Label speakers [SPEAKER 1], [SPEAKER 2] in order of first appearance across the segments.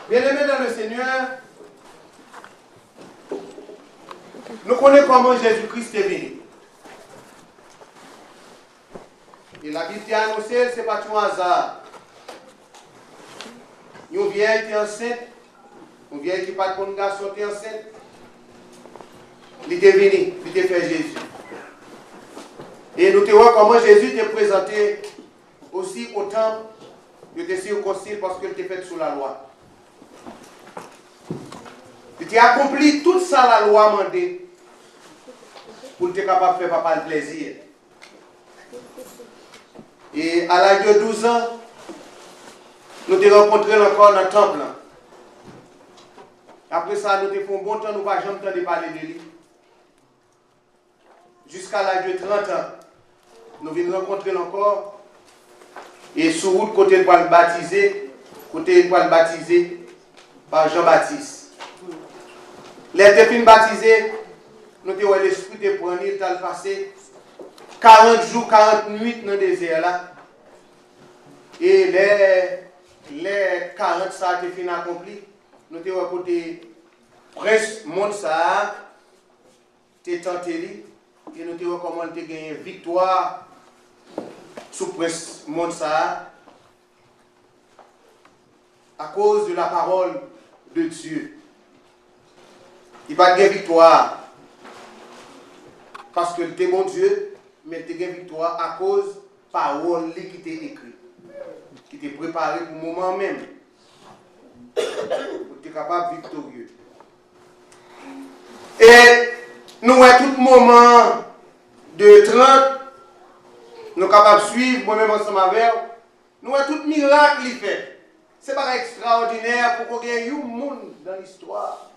[SPEAKER 1] Bien-aimés dans le Seigneur, nous connaissons comment Jésus-Christ est venu. Et la Bible a annoncé, ce n'est pas tout hasard. Une vieille qui est enceinte, une vieille qui n'a pas de garçon qui est enceinte, il est venu, il est fait Jésus. Et nous te voyons comment Jésus t'est présenté aussi au temple, il était circoncis parce qu'il était fait sous la loi. Il t'a accompli tout ça la loi mandée pour être capable de faire papa le plaisir. Et à l'âge de 12 ans, nous te rencontrés encore dans le temple. Après ça, nous te fait un bon temps, nous ne pas jamais entendu parler de lui. Jusqu'à l'âge de 30 ans, nous venons rencontrer encore. Et sur route, côté de le baptiser, par Jean-Baptiste. Les deux baptisés, nous avons l'esprit de prendre, il a passé 40 jours, 40 nuits dans le désert là. Et les 40 ça a été fini accompli. Nous avons côté prince monde ça, tu tenté et nous avons comment tu gagné victoire sous prince monde ça à cause de la parole de Dieu. Il va gagner victoire parce que tu es mon Dieu, mais tu gagnes victoire à cause de la parole qui t'est écrite, qui t'est préparée pour le moment même, pour être capable de victorieux. Et nous, à tout moment de 30, nous sommes capables de suivre, moi-même ensemble avec nous, à tout miracle qu'il fait. Ce n'est pas extraordinaire pour qu'on ait un monde dans l'histoire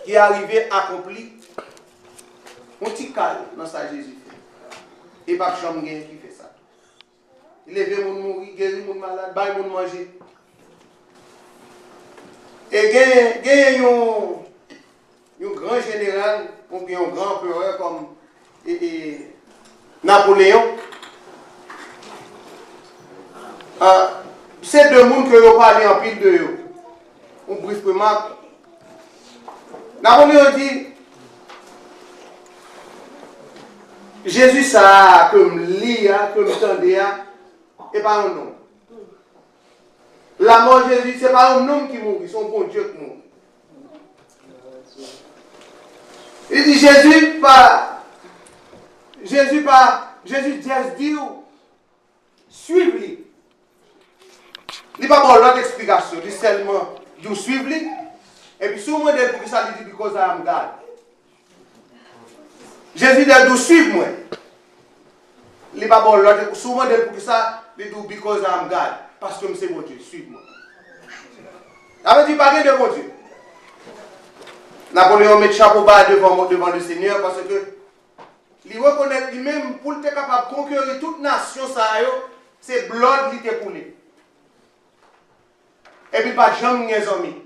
[SPEAKER 1] qui est arrivé, accompli. On t'y calme dans sa Jésus. Et pas de chambre qui fait ça. Il est venu mourir, guérir les malades, bailler les manger. Et il y a un grand général, ou bien un grand empereur comme Napoléon. C'est deux mondes que vous parlez en pile de eux. On bref remarque. Napoléon dit Jésus, ça, comme lit, comme tendez, et pas un nom. La mort de Jésus, ce n'est pas un homme qui mourit, c'est un bon Dieu qui mourit. Il dit Jésus dit, suivez-lui. Il n'y a pas bon l'autre explication, il dit seulement, vous suivez-lui. Et puis, si vous me dites pour que ça dit, because I am God. Jésus dit, vous suivez-moi. Il n'y a pas bon l'autre, si vous me dites pour que ça dit, because I am God. Parce que c'est mon Dieu, suivez-moi. Ça veut dire, pas de mon Dieu. Napoléon met le chapeau bas devant le Seigneur parce que il reconnaît lui-même pour être capable de conquérir toute nation, c'est blood qui était coulé. Et puis pas jamais les amis.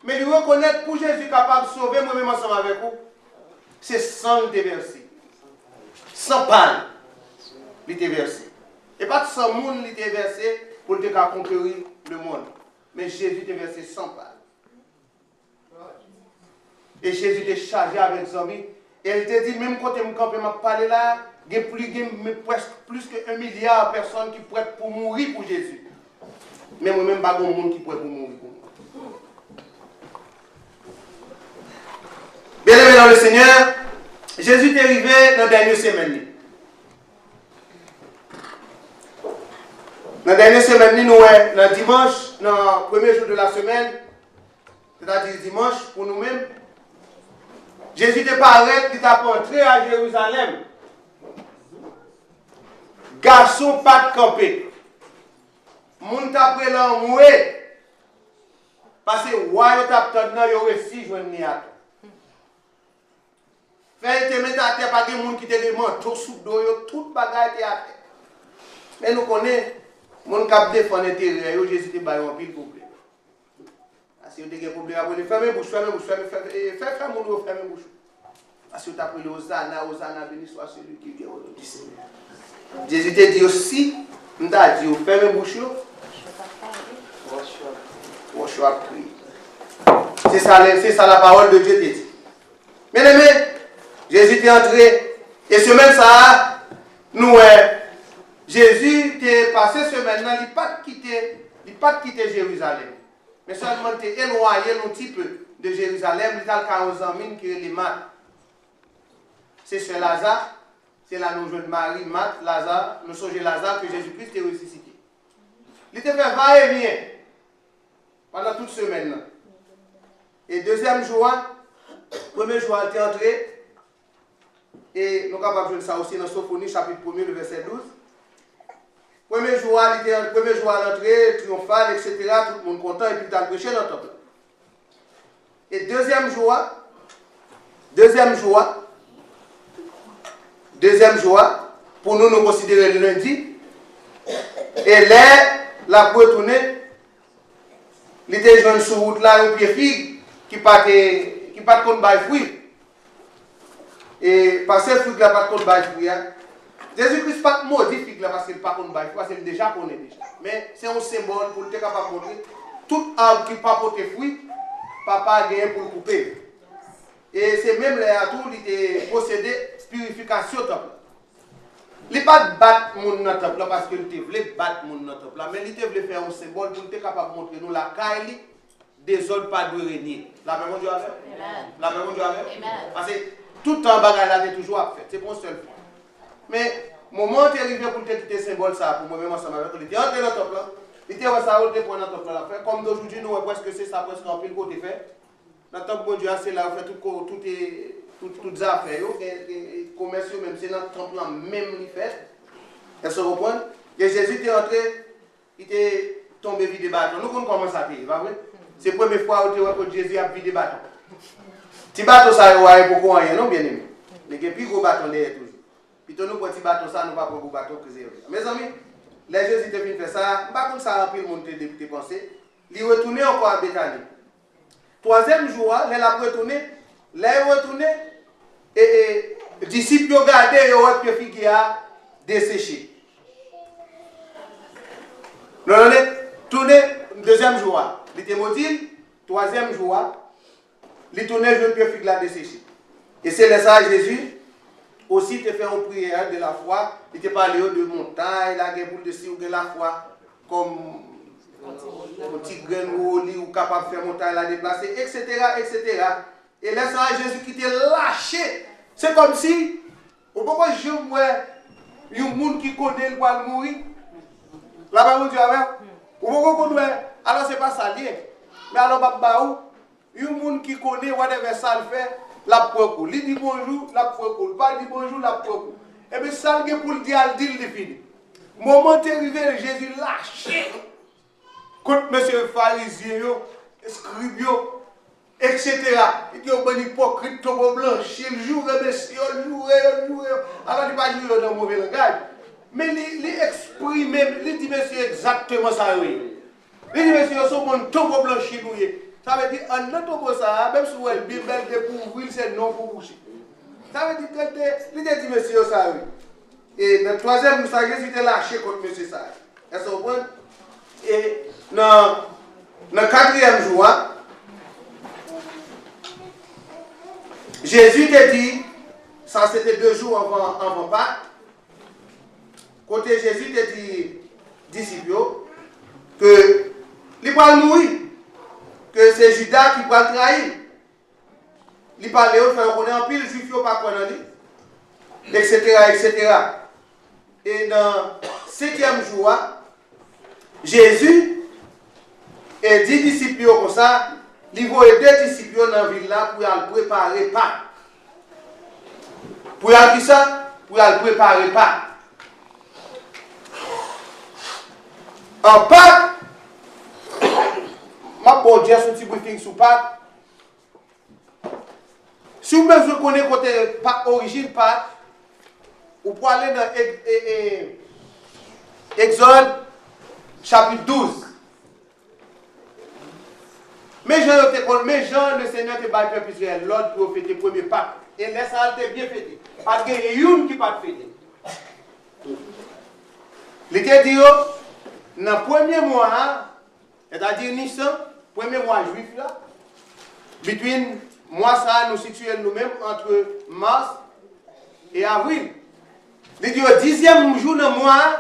[SPEAKER 1] Mais il reconnaît pour Jésus capable de sauver moi-même ensemble avec vous, c'est sang qui était versé. 100 balles qui était versé. Et pas 100 monde qui était versé pour te conquérir le monde. Mais Jésus était versé 100 balles. Et Jésus était chargé avec ses amis. Et il te dit, même quand je me parle là, il y a presque plus que 1 milliard de personnes qui pourraient pour mourir pour Jésus. Mais moi-même, pas de monde qui pourrait pour mourir pour moi. Bien aimé dans le Seigneur, Jésus est arrivé dans la dernière semaine. Dans la dernière semaine, nous sommes dans dimanche, dans le premier jour de la semaine, c'est-à-dire dimanche pour nous-mêmes. Jésus n'est pas arrêté, il t'a entré à Jérusalem. Garçon pas de camper. Moun t'a pris l'enmoué. Parce que roi t'a attendu, il y aurait 6 jours de niato. Fait te mettre à terre, pas de monde qui te demande, tout sous d'eau, tout bagaille à terre. Mais nous connaissons, moun qui défend l'intérieur, Jésus te baille un pile problème. Si vous avez des problèmes, vous fermez bouche, fermez bouche. Parce que vous avez pris Hosanna, béni soit celui qui vient au nom du Seigneur. Jésus te dit aussi, nous avons dit, fermez bouche. tu as crié. C'est ça la parole de Dieu te dit. Bien aimé, Jésus est entré, et semaine ça, nous, Jésus est passé semaine, il n'a pas quitté Jérusalem. Mais seulement il est éloigné un petit peu de Jérusalem, il a 40 ans qui est les maths. C'est ce Lazare, c'est là nous jouons Marie, Marthe, Lazare, nous sommes Lazare que Jésus-Christ est ressuscité. Il était fait va-et-vient pendant toute semaine. Et deuxième jour, premier jour, il est entré, et nous sommes capables de jouer ça aussi dans Sophonie, chapitre 1er, le verset 12. Premier jour, il est entré, triomphal, etc., tout le monde content, et puis il a prêché dans le temple. Et deuxième jour, pour nous, nous considérons le lundi, et là, la pour retourner, il était jeune sur route là, un pied figue, qui pas contre bail fruit. Et parce que le fruit là, pas contre bail fruit, Jésus-Christ pas maudit figue là, parce qu'il pas contre bail fruit, parce qu'il déjà connaît déjà. Mais c'est un symbole pour être capable de montrer, tout arbre qui pas porter fruit, papa a gagné pour le couper. Et c'est même là, tout, il était possédé purification temple. Il n'est pas de battre mon temple parce qu'il voulait battre mon temple, mais il voulait faire un symbole pour être capable de montrer nous la caille des autres pas de régner. La même Dieu a fait. La même Dieu a fait. Parce que tout le temps, bagaille là, c'est toujours à faire. C'est pour seul. Mais moment où est arrivé pour te quitter symbole ça, pour moi-même ensemble avec lui, il était entré dans le temple là. Il était ça, il était pour dans le temple là. Comme d'aujourd'hui, nous, presque c'est ça, presque en pile côté fait. Dans le temple, Dieu, c'est là, on fait toutes les affaires, les commerciaux, même c'est dans le temple là, même les fait. Elles se reprennent. Et Jésus était entré, il était tombé vide des bâtons. Nous, on commence à payer, pas vrai? C'est la première fois que Jésus a vidé des bâtons. Petit bateau, ça, il y a beaucoup rien, non, bien aimé. Mais il y a plus gros bâton derrière toujours. Puis nous, pour petit bateau, ça, nous pas pour gros bateau que c'est. Mes amis, les Jésus était venu faire ça, pas comme ça, rempli le monde de penser. Il est retourné encore à Béthanie. Troisième jour, il a retourné, et les disciples ont regardé, et ont vu que figue a desséché. Nous allons tourner, deuxième jour, il était maudit, troisième jour, il tournait, je ne figue la desséché. Et c'est là ça, Jésus aussi te fait une prière de la foi, il te parle de montagne, la guerre pour dessus de la foi, comme un petit grain ou capable de faire montagne la déplacer, etc., etc. Et là, ça, Jésus qui t'a lâché. C'est comme si, pourquoi je vois un monde qui connaît le droit de mourir. Là-bas, vous dites, pourquoi qu'on alors c'est pas ça lié. Mais alors, un monde qui connaît whatever ça le fait, la propre. Il dit bonjour, la propre. Pas dit bonjour, la propre. Et bien, ça le pour le dire, il dit, il finit. Moment arrivé, Jésus lâché. Contre monsieur pharisien, scribe, etc. Il y a un hypocrite, tombeau blanchi, il joue, monsieur, il joue. Alors, il ne va pas jouer dans le mauvais langage. Mais il exprime, il dit, monsieur, exactement ça. Il dit, monsieur, son bon tombeau blanchi, ça veut dire, en notre tombeau, ça, même si elle Bible est pour ouvrir, c'est non pour boucher. Ça veut dire que, il dit, monsieur, ça, oui. Et dans le troisième, ça, Jésus était lâché contre monsieur, ça. Est-ce que vous comprenez? Et dans le quatrième jour, Jésus t'a dit, ça c'était 2 jours avant Pâques, côté Jésus t'a dit, disciples, que il va mourir, que c'est Judas qui va trahir. Il parlait, il fait qu'on est en pile, juif, il pas quoi etc., etc. Et dans le 7e jour, Jésus et 10 disciples comme ça, il va aider 2 disciples dans la ville là pour aller préparer Pâques. Pour aller ça, pour aller préparer Pâques. En Pâques, je vais dire un petit briefing sur Pâques. Si vous même connaissez côté origine Pâques, vous pouvez aller dans Exode chapitre 12. Mais Jean, le Seigneur te bat peuple Israël, l'ordre pour fêter le premier Pâques. Et laisse ça bien fêté. Parce qu'il y a une qui pas fêté. Il te dit, dans le premier mois, c'est-à-dire Nissan, premier mois juif là, between mois ça, nous situons nous-mêmes entre mars et avril. Il dit au 10e jour de mois,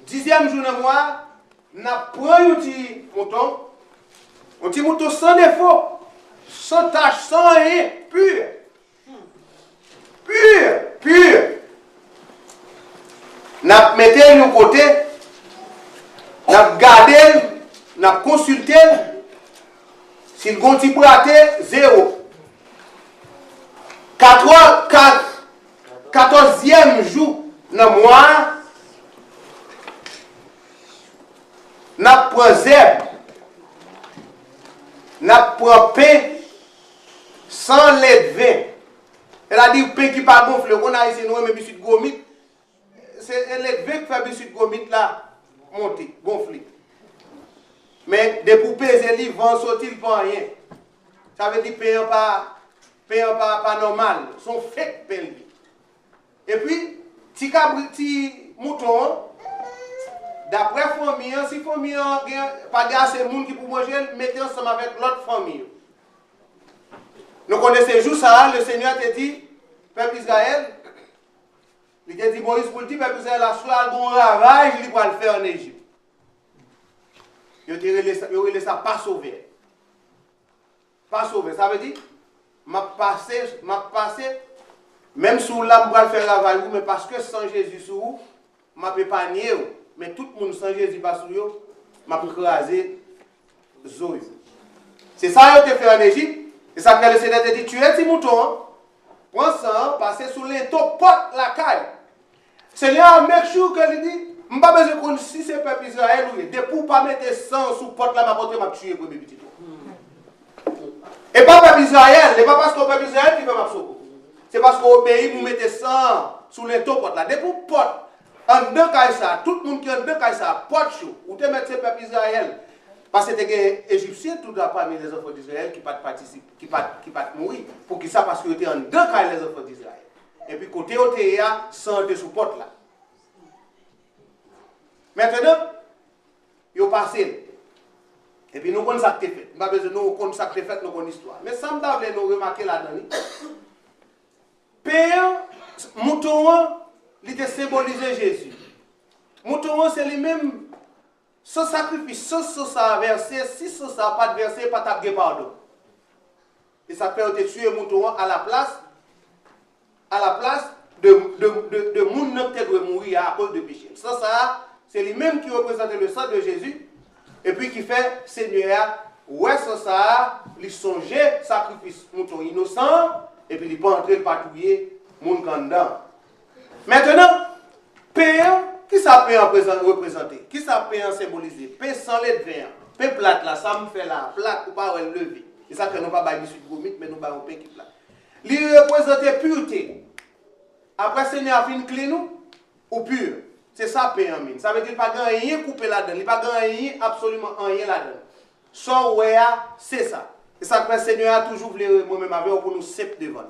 [SPEAKER 1] 10e jour de mois, nous prenons un petit mouton sans défaut, sans tache, sans rien, pur. Pur. Nous mettons de côté, nous gardons, nous consultons, s'il y a un petit praté, 0. 14e jour dans le mois, nous prenons zèbre, nous prenons pain sans lait de vin. Elle a dit pain qui pas gonflé, on a ici nous mais biscuit gomite. C'est un lait de vin qui fait biscuit gomite là monter, gonfler. Mais des poupées et livres vont sortir pour rien. Ça veut dire pain pas normal, sont fake pain. Et puis, petit mouton, d'après la famille, si la famille n'a pas assez de monde qui peut manger, mettez ensemble avec l'autre famille. Nous connaissons jour ça, le Seigneur t'a dit, peuple Israël, il t'a dit, Moïse pour le dire, peuple Israël, la soirée, un ravage, il va le faire en Égypte. Il a laissé ça pas sauvé. Pas sauvé, ça veut dire, m'a passé, même si là, je vais faire ravage, mais parce que sans Jésus sur vous, je ne peux pas nier, mais tout le monde sans Jésus pas sur vous, je peux écraser Zoé. C'est ça que tu fait en Égypte. Et ça que le Seigneur te dit, tu es un petit mouton, prends ça, passez sous les taux, porte la caille. Seigneur, make sure que il dit, je n'ai pas besoin de connaître si c'est peuple Israël ou de pour pas mettre sang sous porte là, ma tuer pour mes petits. Et pas peuple Israël, ce n'est pas parce que le peuple Israël qui fait ma sauver. C'est parce qu'au pays, vous mettez sang sous les taux porte là. Dès pour porte, en deux cas ça, tout le monde qui en deux cas ça, porte chaud, ou te mettre ce peuple Israël. Parce que les Égyptiens, tout le parmi les enfants d'Israël qui participent, qui pas mourir. Pour qui ça? Parce que c'était en deux cas les enfants d'Israël. Et puis côté OTA, sans de sous porte là. Maintenant, ils ont passé. Et puis nous connaissons ça qui est fait. Nous n'avons pas besoin de nous connaître ça qui est fait, nous connaissons l'histoire. Mais ça me donne nous remarquer là-dedans. Père, mouton, il était symbolisé Jésus. Mouton, c'est lui-même. Sans sacrifice, sans ça verser, si ça n'a pas de verser, pas de pardon. Et ça peut être tuer mouton à la place de moun qui doit mourir à cause de péché. Ça, c'est lui-même qui représente le sang de Jésus et puis qui fait Seigneur, ouais, ça, il songeait sacrifice mouton innocent et puis il peut entrer le patrouiller moun candidat. Maintenant, Père, qui ça peut représenter? Qui ça peut symboliser? Pain sans lait de vin. Pain plate là, ça me fait là, plate pour pas le lever. C'est ça que nous pas bailler sur gomite, mais nous baillons pain qui plate. Il représente pureté. Après Seigneur a fait une clé nous ou pur. C'est ça pain en mine. Ça veut dire qu'il n'y a pas rien coupé là-dedans, il n'y a pas rien absolument rien là-dedans. Sans ouais, c'est ça. Et ça que le Seigneur a toujours voulu moi-même avec pour nous sept devant.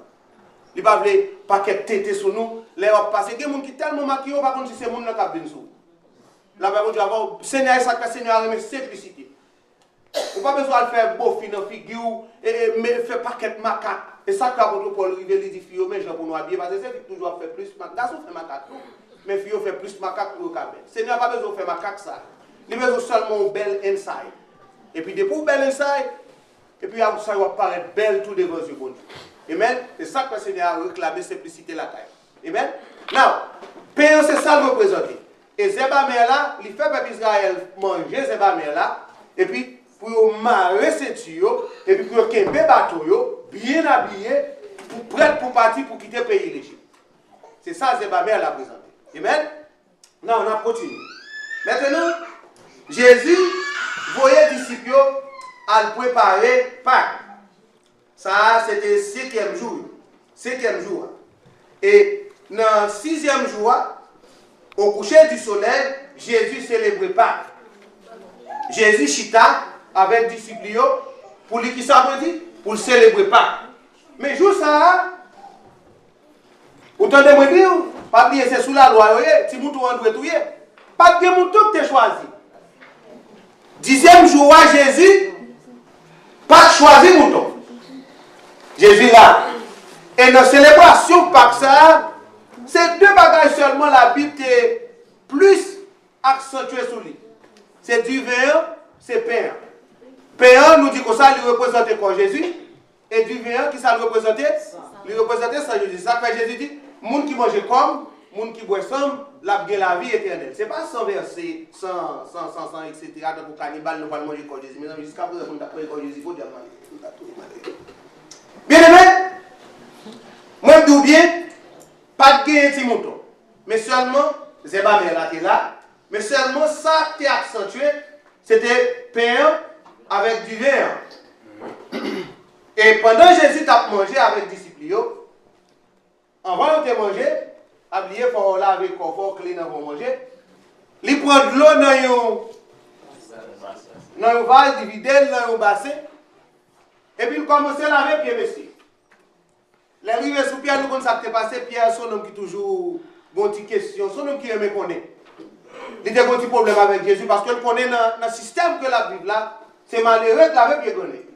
[SPEAKER 1] Il ne veut pas paquet tété sur nous, les va passer. Il y a des gens qui sont tellement maquillés, par contre, si c'est les gens qui ont besoin. Là, par contre, Seigneur, ça que le Seigneur a remis simplicité. On n'a pas besoin de faire beau fin en figure, mais faire paquet de macaques. Et ça que l'apôtre Paul Rivel dit, filles, mais je pour nous habiller, parce que c'est toujours faire plus macaques. Garçon fait macaques, mais filles fait plus macaques pour le cabin. Seigneur n'a pas besoin de faire macaques, ça. Il a besoin seulement de belle inside. Et puis, depuis belle inside, et puis ça va paraître belle tout devant ce bon Dieu. Amen. C'est ça que le Seigneur a réclamé, simplicité la taille. Amen. Now, pain, c'est ça le représenter. Et Zébamer là, il fait peuple Israël manger Zébamer là, et puis pour marrer ses tuyaux, et puis pour qu'il y ait un bateau, bien habillé, pour prêt pour partir pour quitter le pays l'Égypte. C'est ça que Zébamer l'a présenté. Amen. Now, on a continué. Maintenant, Jésus voyait les disciples à le préparer Pâques. Ça, c'était le 5e jour. 5e jour. Et dans le 6e jour, au coucher du soleil, Jésus célébrait Pâques. Jésus chita avec les disciples pour lui qui ça veut dire? Pour célébrer Pâques. Mais jour ça, autant de me dire, pas bien c'est sous la loi, si mouton en doit touiller. Pas de mouton que tu as choisi. 10e jour, Jésus choisi mouton. Jésus là. Et dans la célébration Pâques, ça, c'est deux bagages seulement la Bible est plus accentuée sur lui. C'est du vin, c'est pain. Pain, nous dit que ça lui représentait quoi Jésus. Et du vin, qui ça lui représentait? Lui représentait ça Jésus. Ça fait Jésus dit, monde qui mange comme, monde qui boit somme, la vie éternelle. Ce n'est pas sans verset, sans, etc. Donc, pour cannibale, nous pas manger comme Jésus. Mais jusqu'à présent, on a pris comme Jésus, il faut dire, bien aimé, moi je dis bien, pas de gain petit mouton. Mais seulement, c'est pas là, mais seulement ça qui est accentué, c'était pain avec du vin. Et pendant que Jésus a mangé avec les disciples, avant de manger, il faut laver le corps, il faut manger. Il prend de l'eau dans un vase, il vide dans un bassin. Et puis il commence à laver Pierre Messie. L'arrivée sous Pierre, nous connaissons ce qui s'est passé. Pierre, son homme qui toujours bon petite question, son homme qui aime connaître. Il a un petit problème avec Jésus parce qu'il connaît dans le système que la Bible là, c'est malheureux de laver Pierre connaît.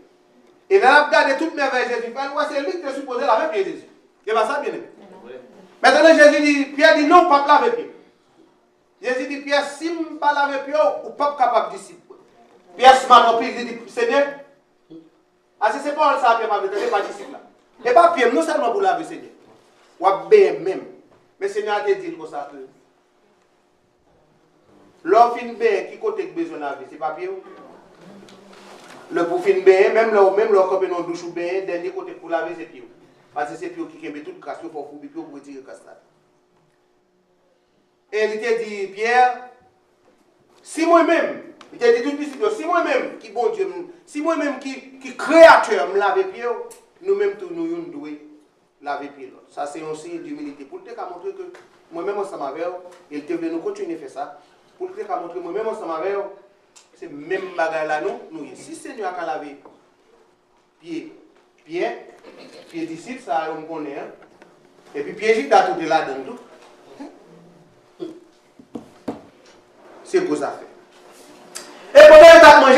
[SPEAKER 1] Et là, il a regardé toutes mes veilles Jésus. C'est lui qui est supposé laver Pierre Jésus. C'est pas ça, bien aimé. Maintenant, Jésus dit, Pierre dit non, pas laver Pierre. Jésus dit, Pierre, si je ne peux pas laver Pierre, ou pas capable de disciple. Pierre se met il dit, Seigneur, si c'est pas ça, Pierre, pas disciple là. Et pas Pierre, non seulement pour laver Seigneur. Ou bien même. Mais Seigneur a dit comme ça que l'homme fin bien qui côté besoin de laver, c'est pas Pierre. Le pour fin bien, même leur copine en douche ou bien, dernier côté pour laver, c'est Pierre. Parce que c'est Pierre qui met toute casse, il faut fouiller pour retirer le casse. Et il t'a dit, Pierre, si moi-même, il t'a dit tout de suite, si moi-même, qui bon Dieu, si moi-même qui créateur me lave Pierre, nous-mêmes, nous devons laver Pierre. Ça, c'est un signe d'humilité. Pour te montrer que moi-même, ensemble avec eux, il te veut nous continuer à faire ça. Pour te montrer que moi-même, ensemble avec eux, c'est le même bagage là, nous. Si le Seigneur a lavé pied disciple, ça on connaît. Hein? Et puis pied Judas, tout est là-dedans. C'est ce que ça fait. Et pendant que tu as mangé,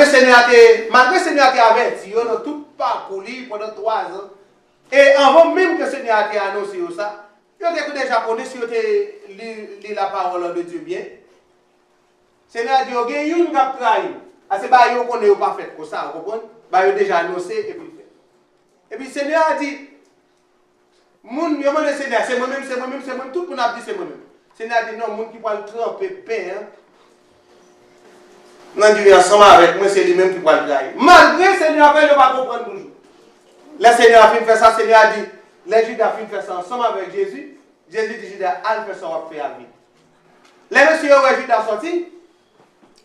[SPEAKER 1] malgré que le Seigneur a averti, il a tout parcouru pendant 3 ans. Et avant même que le Seigneur a annoncé ça, il y a des Japonais qui ont lu la parole de Dieu bien. Le Seigneur a dit, il y a une qui a trahi. C'est pas eux qu'on n'est pas fait comme ça, vous comprenez? Il a déjà annoncé et puis fait. Et puis le Seigneur a dit, c'est moi-même, tout le monde a dit c'est moi-même. Le Seigneur a dit, non, le monde qui va le tremper pain, non, Dieu ensemble avec moi, c'est lui-même qui va le trahir. Malgré le Seigneur, il ne va pas comprendre toujours. Le Seigneur a fait faire ça, le Seigneur a dit, les Judas a fait faire ça ensemble avec Jésus. Jésus dit, Judas, allez faire ça, on va faire à vie. Les messieurs, ouais, Judas a sorti.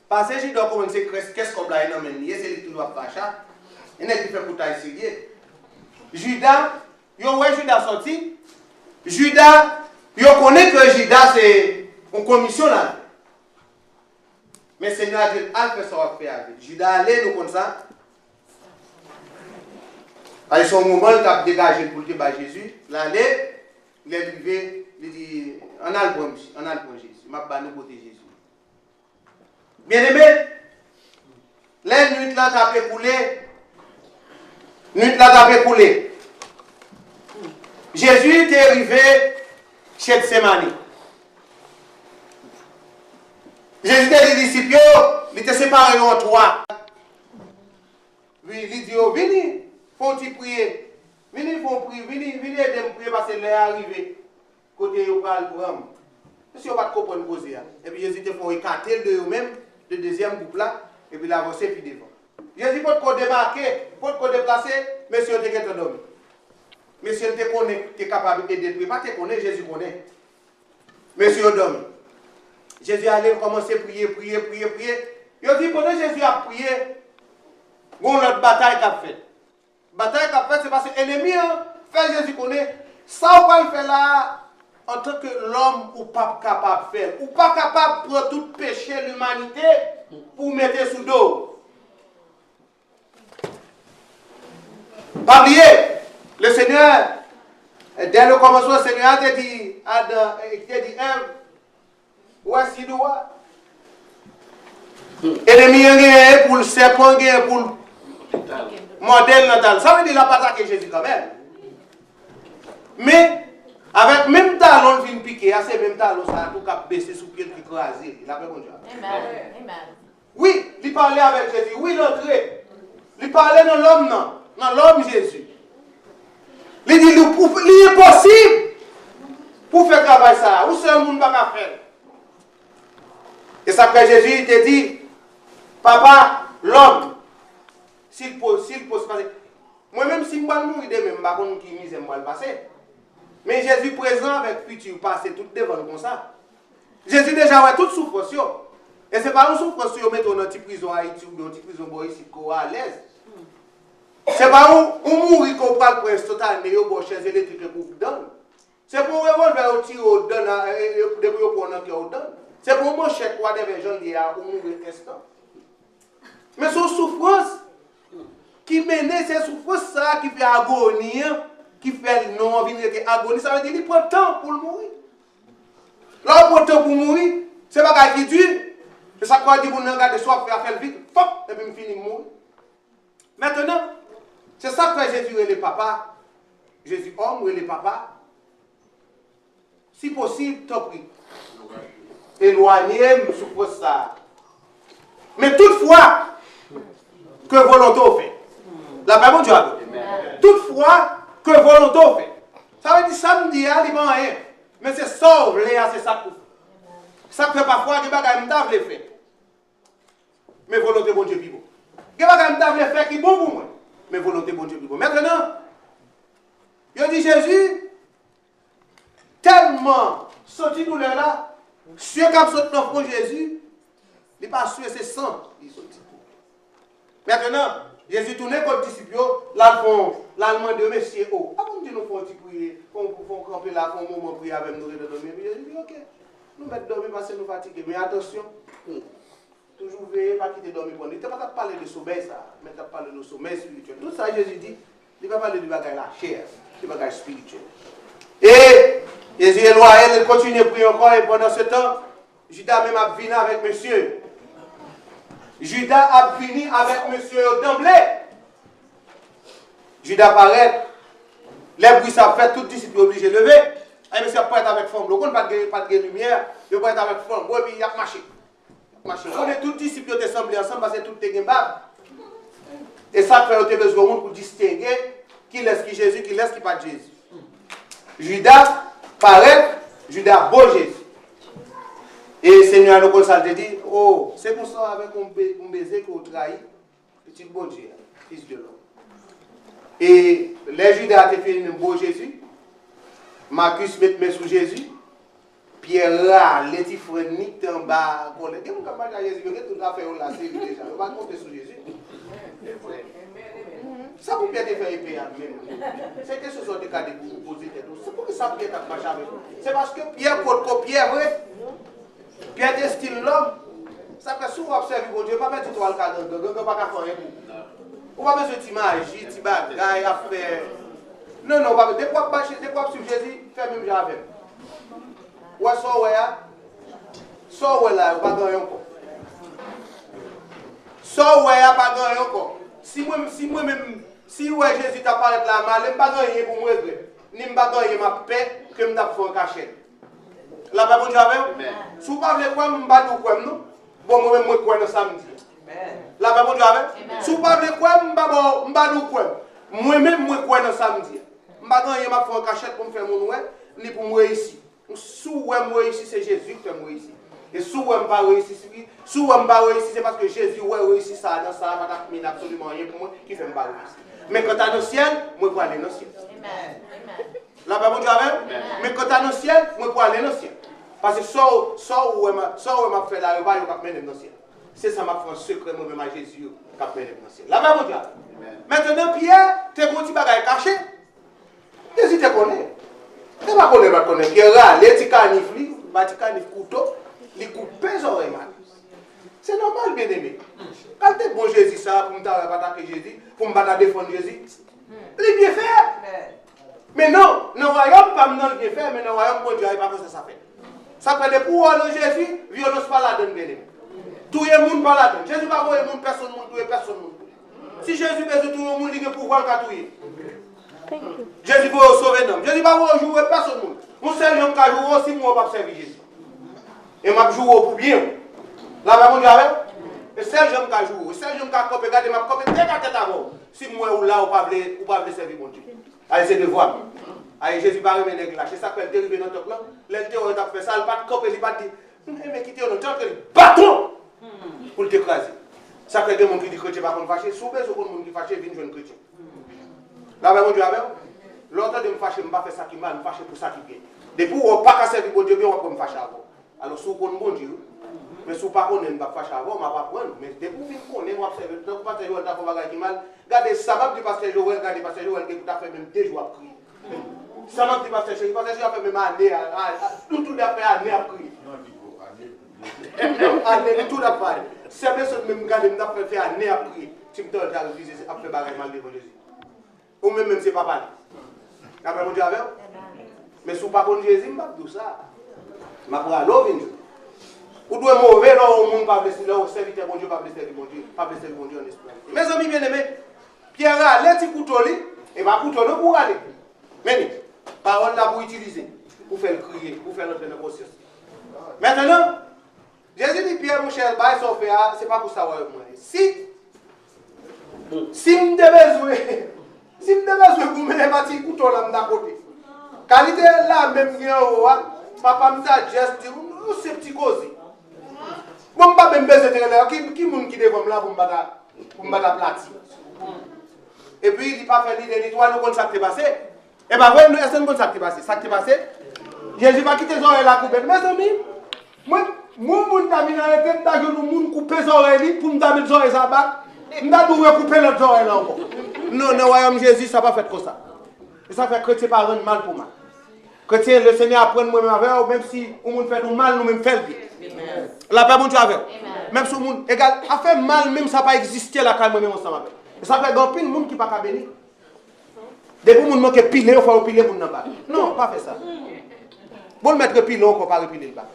[SPEAKER 1] Parce que Judas a commencé à qu'est-ce qu'on a énormément, c'est lui qui doit faire ça. Il y a qui fait pour tailler. Judas, Judas sorti. Judas, il connaît que Judas c'est une commission là. Mais le Seigneur a dit, allez faire ça, on va faire à vie. Judas allait nous comme ça. À son moment, il a dégagé pour le débat Jésus. Là, il est arrivé, il dit, on a le bon Jésus. Il m'a pas nous côté Jésus. Bien aimé, la nuit là, t'as écoulé. Jésus est arrivé chez Gethsémani. Jésus était des disciples, il était séparé en 3. Il dit, venez. Faut-il prier? Venez, il faut prier. Venez aider me prier parce que l'heure est arrivée. Côté au parle pour eux. Si on ne va pas comprendre poser. Et puis Jésus te font écarter de eux-mêmes, le deuxième groupe là, et puis l'avancer puis devant. Jésus peut te démarquer, peut te déplacer, monsieur te get endormi. Monsieur te connaît, tu es capable d'aider, pas te connaît, Jésus connaît. Monsieur dormi. Jésus allait commencer à prier. Il dit pendant que Jésus a prié, on a notre bataille qu'a fait. Bataille qu'a fait, c'est parce que l'ennemi fait Jésus connaît. Ça, on va le faire là, en tant que l'homme, ou pas capable de faire. Ou pas capable de prendre tout péché de l'humanité pour mettre sous dos. Pas oublier, le Seigneur, dès le commencement, le Seigneur a dit Adam, il a dit voici doigt. L'ennemi est pour le serpent, pour modèle natal. Ça veut dire qu'il n'a pas attaqué Jésus quand même. Mais, avec même talon qui vient piquer, c'est même talon, ça a tout cap baissé sous pied qui crasé. Il a fait bon Dieu. Amen. Oui, il parlait avec Jésus. Oui, l'entrée. Il parlait dans l'homme, non. Dans l'homme Jésus. Il dit, il est possible pour faire travail ça. Où seul le monde va faire? Et ça que Jésus te dit, papa, l'homme, s'il pose passer. Moi-même, si je vais mourir demain, je ne sais pas qui mise moi le passer. Mais Jésus présent avec futur passé, tout devant comme ça. Jésus déjà a toute souffrance. Et ce n'est pas une souffrance qui met dans une prison à Haïti ou dans une prison ici à l'aise. Ce n'est pas où mourir qu'on prend le prince total, mais on chaise électrique pour vous donner. C'est pour revolver au tir au donne, depuis qu'on prend un cœur au donne. C'est pour mon chèque quoi des gens qui a mourir instant. Mais c'est souffrance qui mène, c'est souffrance ça qui fait agonie, qui fait non venir agonie, ça veut dire qu'il prend temps pour mourir. Là, on prend temps pour mourir, c'est pas qui dure. C'est ça qu'on dit pour nous regarder soif et faire vite, fop, et puis finir de mourir. Maintenant, c'est ça que fait Jésus et les papas. Jésus homme et les papas. Si possible, t'en prie. Éloignez-moi sur ça. Mais toutefois, que volonté fait. La Bible dit toutefois, que volonté fait. Ça veut dire samedi, il n'y a rien. Mais c'est sauve, c'est ça pour. Ça fait parfois que les bagages me faire. Mais volonté bon Dieu vivant. Que les bagages me faire qui est bon pour moi. Mais volonté bon Dieu vivant. Maintenant, il dit Jésus, tellement sorti de là, ceux qui ont sorti dans Jésus, il n'est pas sûr c'est sang. Maintenant, Jésus tourne contre les disciples, là, l'allemand de Monsieur O. Avant de nous faire un petit prier, on camper là, on moment prier avec nous de dormir. Jésus dit ok, nous mettons dormir parce que nous fatigués. Mais attention, toujours veiller, pas quitter dormir. Il ne t'a pas parlé de sommeil, ça, mais tu as parlé de sommeil spirituel. Tout ça, Jésus dit, il va parler du bagage la chair, du bagage spirituel. Et Jésus est loin, elle continue à prier encore, et pendant ce temps, Judas même a fini avec monsieur. Judas a fini avec monsieur d'emblée. Judas paraît, les bruits ça fait, tout disciple obligé de lever. Et monsieur prête avec femme, le compte pas de lumière, il prête avec femme, et puis il a marché. On est tous disciples qui sont ensemble parce que tout est bab. Et ça fait autant besoin pour distinguer qui laisse qui Jésus, qui laisse qui pas Jésus. Judas paraît, Judas beau Jésus. Et le Seigneur nous conseille dit, oh, c'est pour ça avec un baiser qu'on trahit, petit bon Dieu, fils de l'homme. Et les Judas a fait un beau Jésus, Marcus met sous Jésus, Pierre là, les petits frères niquent en bas, il y a un camarade à Jésus, il y a tout à faire là, c'est déjà, on va compter sur Jésus. Ça pour Pierre te faire épée à même. C'est que ce sont des cas de poser tête. C'est pour que ça Pierre t'a marché avec vous. C'est parce que Pierre porte Pierre, vrai. Pierre destine l'homme. Ça fait souvent observer mon Dieu, pas mettre tout le cadre, pas qu'à faire un coup. On va mettre ce magie, petit bagaille à faire. Non, non, pas. Dès qu'on suivre Jésus, fais même jamais. Ouais, ça, ouais, ça, ouais, là, pas gagner encore. Ça, ouais, pas gagner encore. Si moi-même, si ouais, Jésus t'a parlé de la mal, je ne vais pas gagner pour moi, ni je ne vais pas gagner ma paix, que je vais faire un cachet. La Bible dit avec si vous ne parlez pas, je ne vais pas dire non. Bon, moi-même, je vais samedi. La Bible dit avec si vous ne parlez pas, je ne vais pas dire moi-même, je vais samedi. Je ne vais pas gagner ma faire un cachet pour me faire mon oué, ni pour moi ici. Si moi ici, c'est Jésus qui fait moi ici. Et si vous n'avez pas réussi, c'est parce que Jésus a réussi ça dans ça, il n'y a absolument rien pour moi qui fait me pas réussir. Mais quand tu es dans le ciel, moi je peux aller dans le ciel. La Bible dit avec mais quand tu es dans le ciel, moi je peux aller dans le ciel. Parce que ça où m'a fait là, je vais mener dans le ciel. C'est ça m'a fait un secret moi-même à Jésus qui m'a mené dans le ciel. La Bible dit avec. Maintenant, Pierre, tu es un petit bagage caché. Jésus te connaît. Tu ne pas connaître. Pierre, les petits canifs, les petits canifs couteaux. Les couper les oreilles mal. C'est normal, bien aimé. Quand tu es bon Jésus, ça, pour me attaquer Jésus, pour me défendre Jésus, il est bien fait. Mais non, nous ne voyons pas le bien fait, mais nous voyons que Dieu n'a pas fait ça fait. Ça fait le pouvoir de Jésus, violence pas la donne, bien aimé. Tout le monde pas la donne. Jésus ne va pas personne, tout personne. Si Jésus besoin tout le monde, il a pouvoir de touiller. Jésus veut sauver l'homme. Jésus va vous jouer personne. Mon seul homme qui a joué aussi, moi, je vais servir Jésus. Et je vais jouer pour bien. Là, mon Dieu, et seul homme qui a joué, seul homme qui a copé, regardez, ma copé, tête à tête avant. Si moi ou là, ou pas servir mon Dieu. Allez, c'est de voir. Allez, Jésus va remettre les glaces. C'est ça qu'elle dérive dans notre plan. L'intérieur a fait ça, elle pas de copé, il pas dit, mais quittez le temps, bâton pour le t'écraser. Ça fait des gens qui disent chrétien par contre fâché, souvent ce monde qui fâché vient jeune chrétien. Là mon Dieu avec l'autre de me fâcher, me pas faire ça qui mal, me fâcher pour ça qui bien. Depuis on pas qu'à servir bon Dieu, bien on va me fâcher avant. Alors si on connaît bon Dieu, mais si on pas connaît, me pas fâcher avant, on va pas prendre, mais depuis qu'on connaît, on va servir, donc pasteur Joël t'a fait bagage qui mal. Regardez ça m'a dit pasteur Joël, regardez pasteur Joël qui t'a fait même 2 jours à prier. Ça m'a dit pasteur Joël a fait même année tout a fait année à prier. Année tout a fait. C'est bien ce même gars, je me faire année à prier. Tu me donnes à réviser, à faire bagage mal devant Jésus. Ou même c'est pas mal. Après mon Dieu avec. Mais si vous pas connaissez Jésus, je ne vais pas tout ça. Je vais pas l'ouvrir. Ou doit mauvais là au monde pas blesser là au serviteur bon Dieu pas blesser bon Dieu, pas blesser bon Dieu en esprit. Mes amis bien-aimés, Pierre a les petits couteaux et va couteau pour aller. Mais parole là pour utiliser, pour faire crier, pour faire entrer dans la conscience. Maintenant, Jésus dit Pierre mon cher, bah ça fait c'est pas pour savoir moi. Si me devez jouer, si me devez jouer pour mettre un petit couteau là d'à côté. Qualité là même papa me dit geste, c'est petit cause. Bon, pas même besoin de là. Qui moun qui devant là pour me battre plati. Et puis il dit pas faire l'idée, toi nous connaissons ça qui est passé. Et bien ouais, nous est-ce que nous connaissons ça qui est passé. Ça qui est passé. Jésus va quitter les oreilles la coupette. Mes amis, moi moun t'a mis dans la tête ta genou moun couper les oreilles pour me mettre les oreilles ça bas. M'ta doit couper les oreilles là encore. Non, le royaume Jésus ça pas fait comme ça. Et ça fait chrétien pas rendre mal pour moi. Chrétien le Seigneur apprend moi-même avec même si on moun fait nous mal nous même fait bien. La paix, bon Dieu avec. Même si le monde, égal, a fait mal, même ça n'a pas existé là quand même ensemble avec. Ça fait grand pile monde qui n'a pas béni. Depuis que le monde qui pile, il faut piler le monde. Non, pas faire ça. Bon, le mettre pile, on ne peut pas repiler le bas.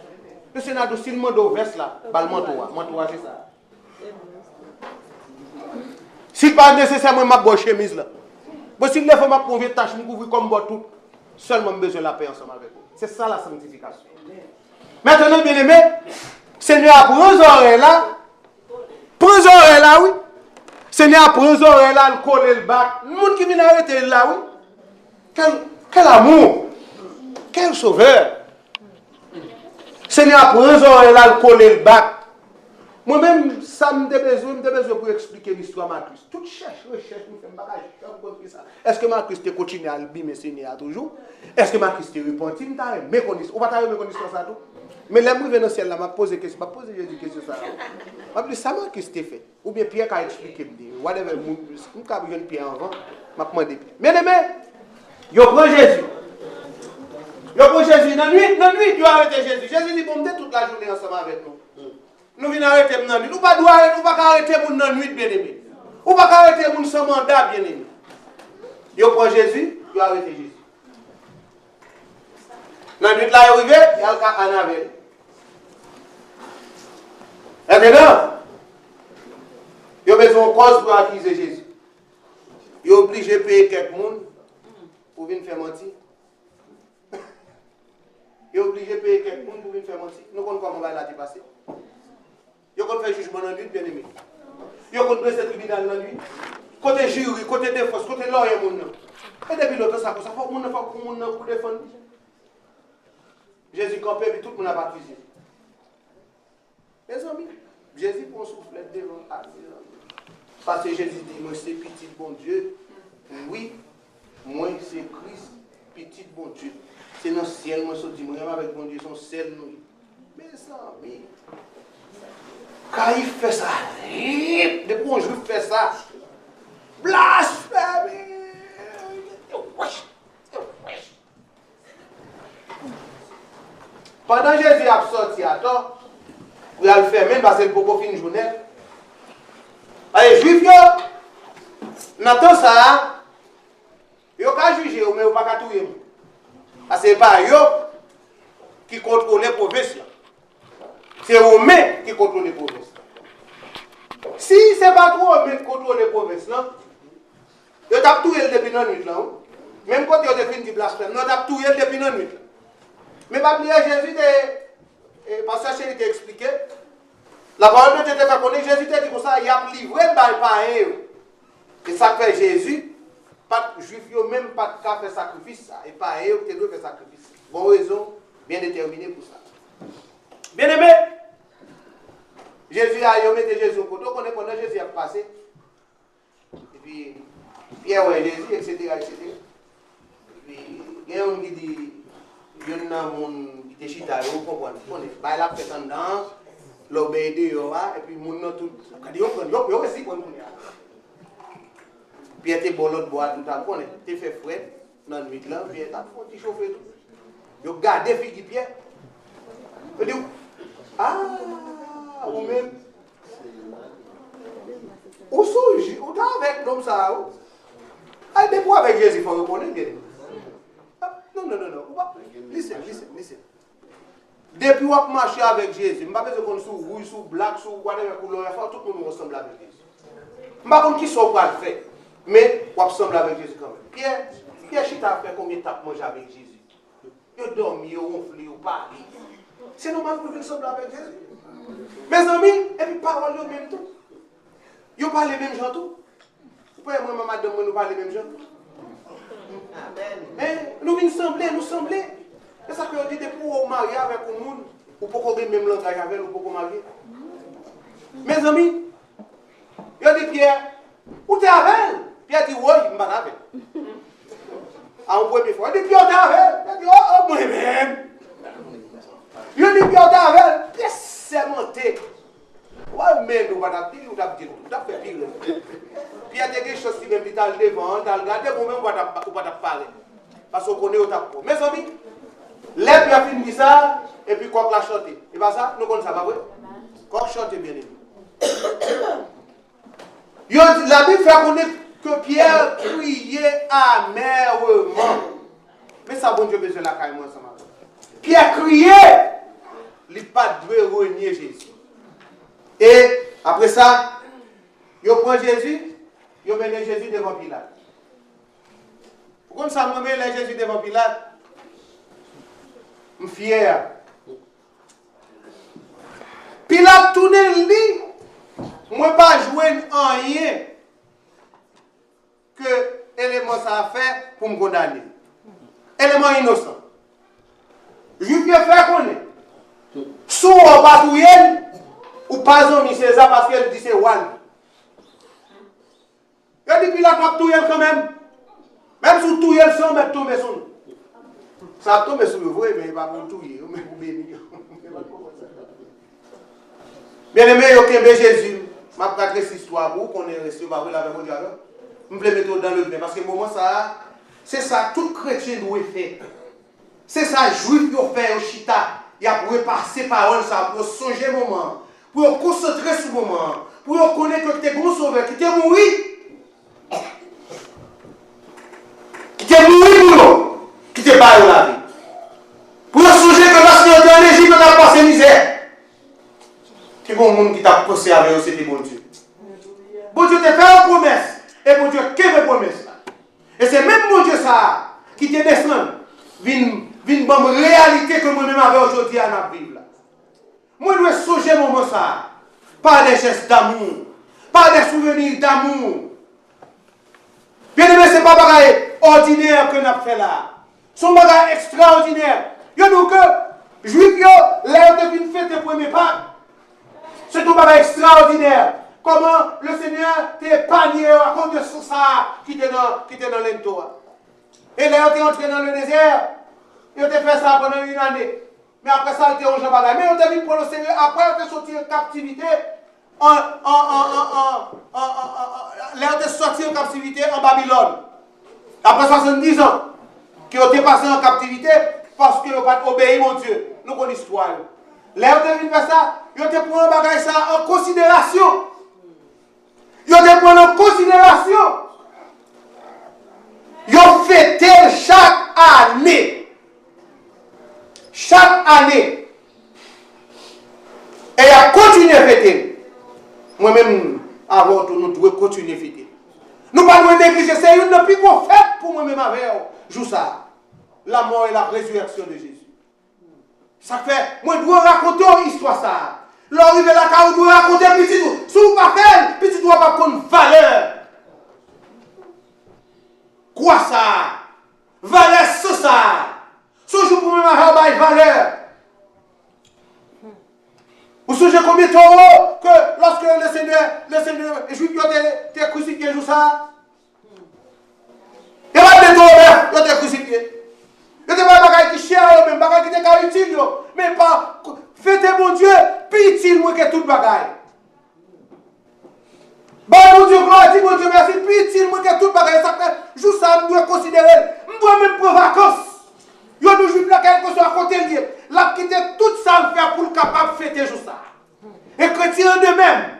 [SPEAKER 1] Le Seigneur a dit, s'il demande au veste là, le manteau, c'est ça. Si ce pas nécessaire, moi, je vais chemise là. Bon, si il faut ma convier tâche, je couvrir comme tout, seulement besoin de la paix ensemble avec vous. C'est ça la sanctification. Maintenant, bien aimé, Seigneur a pris les oreilles là. Prends les oreilles là, oui. Seigneur a pris les oreilles là, le coller le bac. Le monde qui vient arrêter là, oui. Quel amour. Quel sauveur. Seigneur a pris les oreilles là, le coller le bac. Moi-même, ça me besoin pour expliquer l'histoire de Marcus. Toute recherche, nous faisons bagage. Est-ce que Marcus te continue à le Seigneur toujours? Est-ce que Marcus te repenti? Mais on va t'arriver à ça tout. Mais là, je vais dans le ciel, je vais poser question. Je vais poser Jésus question ça. Je vais dire, ça Marcus te fait. Ou bien Pierre a expliqué. Whatever, je vais jeune Pierre avant. Je vais demander. Mais aimé, je prends Jésus. Je prends Jésus. Dans la nuit, tu as arrêté Jésus. Jésus dit, bon, on est toute la journée ensemble avec nous. Nous venons arrêter dans la nuit. Nous ne pouvons pas arrêter dans la nuit, bien aimé. Nous ne pouvons pas arrêter sans mandat, bien aimé. Je prends Jésus, je arrête Jésus. Dans la nuit, là, il est arrivé, il y a le cas Annabelle. Et maintenant, il y a besoin de cause pour accuser Jésus. Il est obligé de payer quelqu'un pour venir faire mentir. Il est obligé de payer quelqu'un pour venir faire mentir. Nous connaissons comment va la passer. Il y a fait jugement dans la nuit, bien aimé. Il y a fait ce tribunal dans la nuit. Côté jury, côté défense, côté lawyer, et depuis l'autre, ça faut que nous pour défendre. Jésus campé, et tout le monde n'a pas accusé. Mes amis, Jésus prend souffle devant parce que Jésus dit, moi c'est petit bon Dieu. Oui, moi c'est Christ, petit bon Dieu. C'est dans le ciel, moi je dis, moi avec bon Dieu, son ciel nous. Mais ça, oui. Quand il fait ça, depuis qu'on juif fait ça, blasphème. Pendant que Jésus a sorti à temps, il a le fait même parce que le popo fin de journée. Les juifs, dans ça, ils n'ont pas jugé, mais ils n'ont pas tout. Parce que ce n'est pas eux qui contrôlent les provinces. C'est eux-mêmes qui contrôlent les provinces. Si ce n'est pas trop eux qui contrôlent les provinces, promesse là. Yo t'a tout elle depuis dans nuit là. Même quand yo défini du blasphème, non t'a tout elle depuis dans nuit. Mais pas oublier Jésus et pasteur Chéri t'a expliqué. La parole de Dieu t'a fait connaître Jésus t'a dit comme ça, il a livré par païen. Et ça fait Jésus, pas juif yo même pas qu'à faire sacrifice ça et païen qui doit faire sacrifice. Bon raison bien déterminée pour ça. Bien aimé, Jésus a mis Jésus au côté, on connaît pendant Jésus a passé. Et puis, Pierre ouais Jésus, etc. etc. Et puis, il y a un qui dit, il y a un qui était chita, vous comprenez, il a fait tendance, l'obéir, et puis mon nom tout, il y a aussi pour nous. Pierre était bon l'autre bois tout à l'heure, il fait frais dans le mythe là, Pierre a fait chauffer tout. Il a gardé fille Pierre. Il dit, ah, ou même, ou souji, ou t'as avec l'homme ça, ah, des fois avec Jésus, il faut reconnaître bien. Non. Listen. Depuis qu'on marche avec Jésus, je ne sais pas qu'on sous rouge, sous black, sous whatever couleur, tout le monde ressemble avec Jésus. Je ne sais pas qui sont pas le fait, mais on ressemble avec Jésus quand même. Pierre Chita fait combien de temps manger avec Jésus? Il dormi, il ronfle, il parle. C'est normal pour nous ressembler avec Jésus. Mes amis, et puis parole au même tout. Ils parlent les mêmes gens tout. Vous pouvez moi, madame, nous parler les mêmes gens. Amen. Nous venons sembler. C'est ça que on dit pour marier avec un monde, ou pour qu'on ait le même langage avec ou pour qu'on marier. Mes amis, il a dit Pierre, où tu es avec elle? Pierre dit oui, je ne suis pas avec elle. À un premier fois, il dit Pierre, tu es avec elle? Il dit oh, moi-même. Il dit Pierre, tu es avec elle? Pierre, c'est monté. Ouais, mais nous allons dire, nous allons dire, nous allons faire pire. Pierre, tu as quelque chose qui vient devant, tu as regardé, vous-même, vous ne pas parler. Parce qu'on connaît au tapot. Mes amis, les Pierre finit ça, et puis Coq l'a chanté. Et bien ça, nous connaissons ça, pas vrai? Coq chante bien aimé. La Bible fait connaître que Pierre criait amèrement. Mais ça, bon Dieu, besoin de la caille, moi, ça m'a. Pierre criait, il n'a pas de renier Jésus. Et après ça, il prend Jésus, il met Jésus devant Pilate. Pourquoi ça me met Jésus devant Pilate? Je suis fier. Pilate tourne le dit, moi pas jouer en rien que élément ça a fait pour me condamner. Élément innocent. Je vais faire connaître. Sous on pas touyer ou pas en César parce qu'elle dit c'est one. Il dit Pilate va touyer quand même. Même si touyer le sang, mais tomber sur nous. Ça tombe sur vous, mais il va pas touyer, mais vous bénir. Bien aimé, Jésus, je vais raconter cette histoire pour qu'on ait reçu par vous avec mon Dieu. Je vais mettre dans le bain parce que le moment ça, c'est ça tout chrétien doit faire. C'est ça juif qui fait au chita. Il a pour passer parole ça, pour songer le moment, pour concentrer sur le moment, pour connaître que tu es bon sauveur, qui t'es mort. Qui t'est mort pour nous, qui t'est pas la vie. Pour songer que lorsqu'on est en Égypte, on a passé misère. Qui est bon monde qui t'a posé avec eux, c'était bon Dieu. Bon Dieu t'a fait une promesse. Et bon Dieu, quelle est promesse? Et c'est même bon Dieu ça qui te descend. Vine bonne réalité que moi-même avec aujourd'hui à la Bible. Moi, je dois songer mon moment ça. Par des gestes d'amour. Par des souvenirs d'amour. Bien aimé, ce n'est pas pareil ordinaire que nous avons fait là. C'est un bagage extraordinaire. Yo nous que juif yo là de fin fête premier pas. C'est un bagage extraordinaire. Comment le Seigneur t'a épargné à cause de ça qui était dans l'entour. Et là tu es entré dans le désert. Il t'a fait ça pendant une année. Mais après ça, il était au Jean Bagay. Mais on t'a vu pour le Seigneur. Après, on t'a sorti en captivité. Là, on t'a sorti en captivité en Babylone. Après 70 ans, qui ont été passés en captivité parce qu'ils n'ont pas obéi mon Dieu. Nous connaissons l'histoire. Là, on t'a vu faire ça. Ils ont été pris un bagage ça en considération. Ils ont été pris en considération. Ils ont fêté chaque année. Chaque année. Et il a continué à fêter. Moi-même, avant tout, nous devons continuer à fêter. Nous pas loin d'église, c'est une plus grande fête pour moi-même avec jour ça. La mort et la résurrection de Jésus. Ça fait, moi je dois raconter une histoire ça. L'arrivée là, quand vous doit raconter petit tout. Si vous pas faire, petit doit pas prendre valeur. Quoi ça? Valeur c'est ça. Ce jour pour moi avoir valeur. Vous savez combien de temps que lorsque le Seigneur, et je t'ai crucifié jour ça? Et pas de temps, il t'ai crucifié. Il t'ai pas bagaille qui cher, même bagaille qui t'est utile, mais pas fêtez mon Dieu, plus utile que toute bagaille. Bon mon Dieu, gloire, dis mon Dieu, merci, plus utile que toute bagaille. Ça fait, jour ça, je dois considérer, je dois même prendre vacances. Il y a toujours là quelque chose à côté de lui. Là, quitter toute ça le faire pour le capable de fêter jour ça. Et chrétien de même.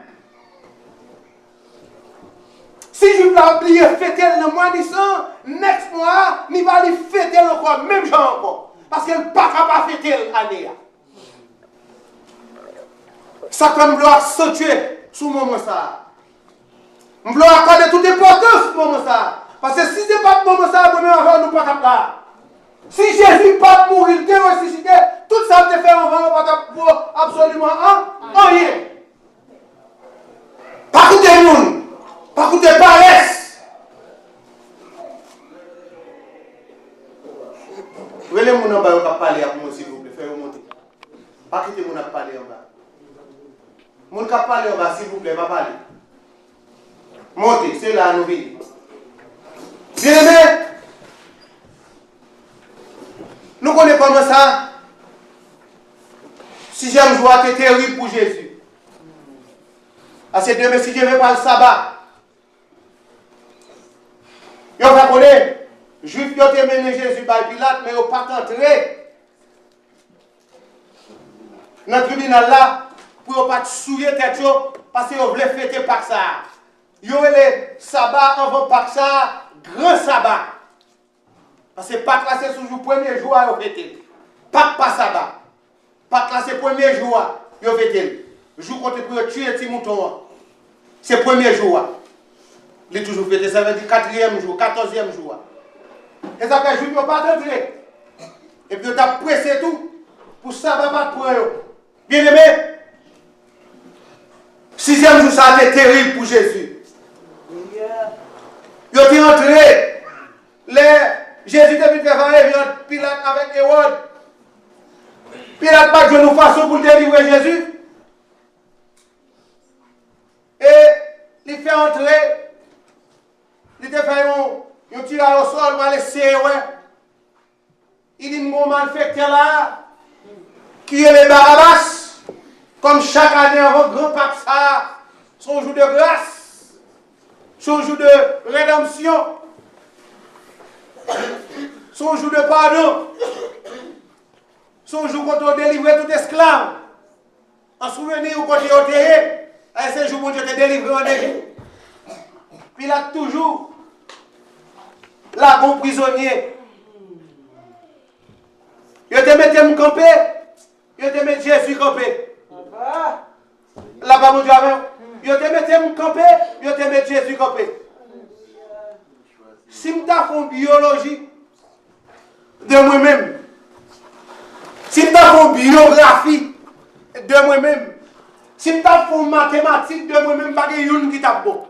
[SPEAKER 1] Si je vais oublier fêter le mois de décembre, next mois, il va aller fêter encore, même genre encore. Parce qu'elle n'est pas capable de fêter l'année. Ça comme je dois accentuer sur le moment ça. Je dois accorder toute importance sur le moment ça. Parce que si ce n'est pas le moment ça, nous ne sommes pas capables. Si Jésus n'est pas mort, il est ressuscité, tout ça te fait pour absolument rien. Pas écouter le monde, pas écouter paresse. Vous voulez les gens en bas qui parlent avec moi, s'il vous plaît, faites monter. Pas quitter les gens qui parlent en bas. Les gens qui parlent en bas, s'il vous plaît, pas parler. Montez, c'est là, nous vivons. Bien aimé. Nous connaissons comment ça. Sixième jour était terrible pour Jésus. À ces deux, mais si je ne vais pas le sabbat, vous va connaître, les Juifs ont mené Jésus par Pilate, mais ils n'ont pas entré dans le tribunal là pour ne pas souiller tête parce qu'ils voulaient fêter Pâques ça. Ils ont le sabbat avant Pâques ça, grand sabbat. Parce que Pâques là, c'est toujours le premier jour à fêter. Pâques pas sabbat. Pâques là, c'est le premier jour à fêter. Le jour qu'on peut tuer un petit mouton, c'est le premier jour. Il est toujours fêté, ça veut dire 4e jour, 14e jour. Et ça fait que je ne peux pas entrer. Et puis on a pressé tout pour sabbat pas pour eux. Bien aimé, 6e jour, ça a été terrible pour Jésus. Il est entré. Jésus était venu faire Pilate avec Hérode. Pilate n'a pas de façon pour délivrer Jésus. Et il fait entrer. Il a fait un tirage au sol, il va laisser. Il dit mon malfecteur là, qui est les Barabbas, comme chaque année avant grand Pâques, son jour de grâce, son jour de rédemption. Son jour de pardon, son jour quand on délivre tout esclave, en souvenir ou quand il est enterré, à ce jour où Dieu te délivre en Égypte. Puis il a toujours là bon prisonnier. Il te met me camper, il te met Jésus camper. Là-bas mon Dieu avec, il te met me camper, il te met Jésus camper. Si je fais une biologie de moi-même, si je fais une biographie de moi-même, si je fais une mathématique de moi-même, pas de une qui t'a bon.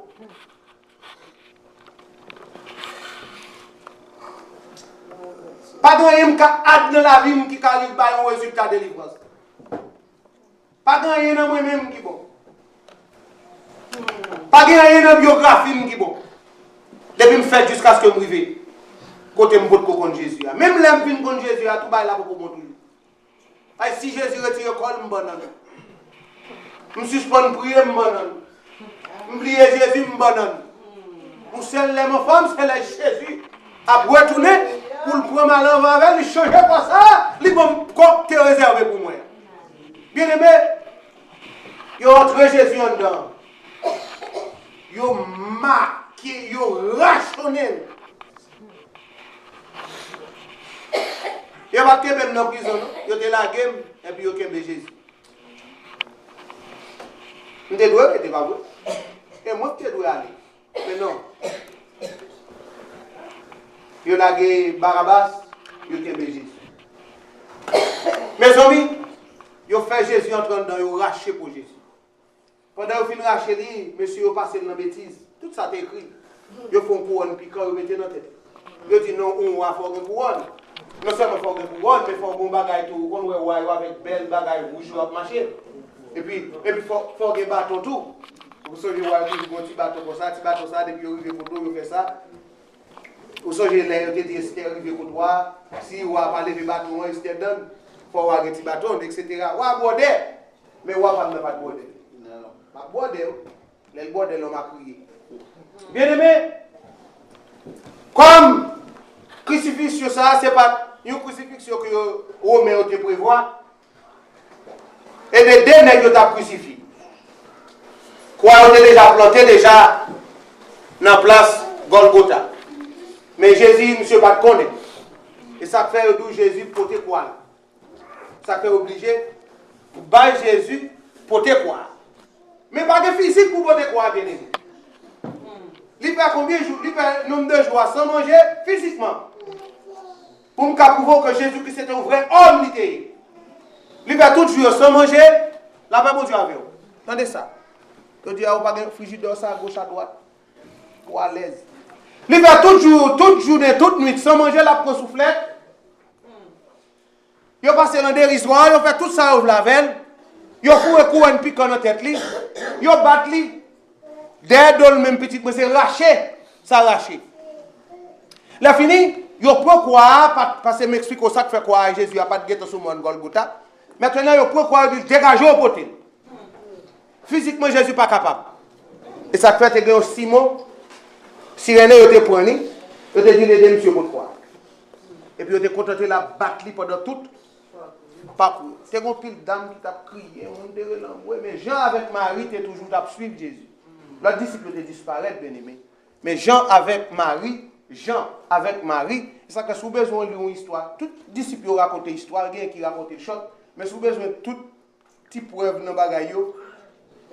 [SPEAKER 1] Pas de rien qui a dans la vie qui arrive à un résultat de délivrance. Pas de rien dans moi-même qui est bon. Pas de rien dans la biographie qui est bon. Depuis me faire jusqu'à ce que je me rive. Côté me vote contre Jésus. Même là, je contre Jésus, tout va là pour mon toujours. Parce que si Jésus retire le col, je me bonne. Je suspends de prier, je me bonne. Je prie Jésus, je me bonne. Pour celle de ma femme, c'est Jésus. Après retourner, pour le prendre à l'envers, il change pas ça, il va me réservé pour moi. Bien aimé, il y a entré Jésus en dedans. Il y a marqué, il y a rationné. Il y a marqué même dans la prison, il y a la game, et puis il y a Jésus. Je te dois, et tu vas voir. Et moi, je dois aller. Mais non. Ils ont lagé Barabbas, ils ont été Jésus. Mes amis, ils ont fait Jésus entrer dedans, ils ont raché pour Jésus. Pendant qu'ils ont raché, monsieur a passé dans la bêtise. Tout ça est écrit. Ils font un couronne piquant, ils mettent dans la tête. Ils disent non, on va faire un couronne. Non seulement faire un couronne, mais faire un bagage tout. On va avec belle bagage rouge à marcher. Et puis faire un bâton tout. Vous savez, vous avez toujours un petit bâton comme ça, depuis vous arrivez pour tout, vous faites ça. Vous savez, l'air de dire c'était arrivé pour toi. Si vous avez parlé de bâton, c'était donne. Il faut avoir un petit bâton, etc. Vous avez abordé, mais vous n'avez pas de bordel. Ma bordel, le bordel, on m'a crié. Bien aimé, comme crucifixion, ça, c'est pas une crucifixion que Romain a prévoir. Et les deux nègres ont crucifié. Quoi, on a déjà planté déjà dans la place Golgotha. Mais Jésus, monsieur, pas de connaître. Et ça fait d'où Jésus porter quoi? Ça fait obligé pour battre Jésus porter quoi? Mais pas de physique pour porter quoi, bien aimé. Il fait combien de jours? Il fait nombre de jours sans manger physiquement. Pour me prouver que Jésus-Christ est un vrai homme littéraire. Il fait tout jour sans manger, la paix pour Dieu avec vous. Attendez ça. Il dit, vous pas de frigidaire ça à gauche à droite. Ou à l'aise. Il fait tout jour, toute journée, toute nuit sans manger, la prend soufflette. Il passe dans des dérisoire, il fait tout ça au lavel. Il fout un coup en piquant dans la tête. Il bat lui. Dès le même petit, mais c'est raché. Ça raché. La fini, il prend quoi, parce que m'explique ça que fait quoi, Jésus n'a pas de guette sur mon Golgotha. Maintenant, il prend quoi, il dégage au poté. Physiquement, Jésus n'est pas capable. Et ça fait que Simon, Sirène, il était pris, il était dit, les monsieur pour quoi. Et puis, il était contenté la battre pendant tout parcours. C'est une pile d'âme qui t'a crié, mais Jean avec Marie, tu toujours suivre Jésus. L'autre disciple te disparaît, bien aimé. Mais Jean avec Marie, c'est ça que si vous avez besoin de une histoire, tout disciple raconte l'histoire, il y a qui raconte le shot, mais si vous avez besoin de toute petite preuve dans le bagage,